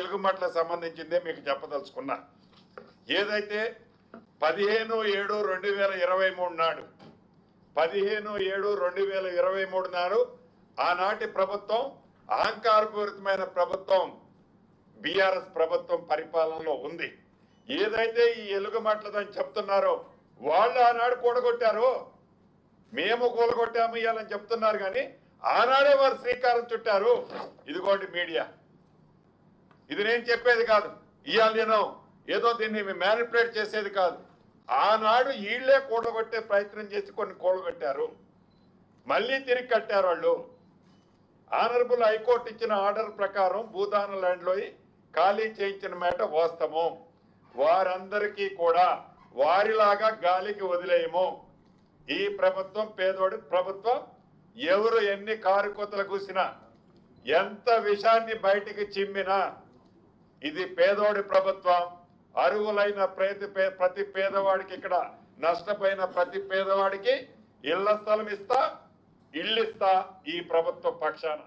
ఎలుగుమట్లకు సంబంధించిందే మీకు చెప్పదలుచుకున్నా. ఏదైతే 15/7/2023 నాడు 15/7/2023 నాడు ఆనాటి ప్రభుత్వం అహంకారపూరితమైన ప్రభుత్వం బీఆర్ఎస్ ప్రభుత్వం పరిపాలనలో ఉంది. ఏదైతే ఈ ఎలుగుమట్లదని చెప్తున్నారో వాళ్ళు ఆనాడు కూడగొట్టారో మేము కూలగొట్టాము ఇవ్వాలని చెప్తున్నారు, కానీ ఆనాడే వారు శ్రీకారం చుట్టారు. ఇదిగోండి మీడియా, ఇది నేను చెప్పేది కాదు, ఇవాళ నేను ఏదో దీన్ని మ్యానిపులేట్ చేసేది కాదు. ఆనాడు వీళ్లే కూడగొట్టే ప్రయత్నం చేసి కొన్ని కూడగొట్టారు, మళ్ళీ తిరిగి కట్టారు వాళ్ళు. ఆనరబుల్ హైకోర్టు ఇచ్చిన ఆర్డర్ ప్రకారం భూదాన ల్యాండ్లో ఖాళీ చేయించిన మాట వాస్తవం. వారందరికీ కూడా వారిలాగా గాలికి వదిలేయము. ఈ ప్రభుత్వం పేదోడి ప్రభుత్వం. ఎవరు ఎన్ని కారుకోతలు కూసినా, ఎంత విషాన్ని బయటికి చిమ్మినా ఇది పేదోడి ప్రభుత్వం. అర్హులైన ప్రతి పేదవాడికి, ఇక్కడ నష్టపోయిన ప్రతి పేదవాడికి ఇళ్ల స్థలం ఇస్తా, ఇల్లు ఇస్తా ఈ ప్రభుత్వ పక్షాన.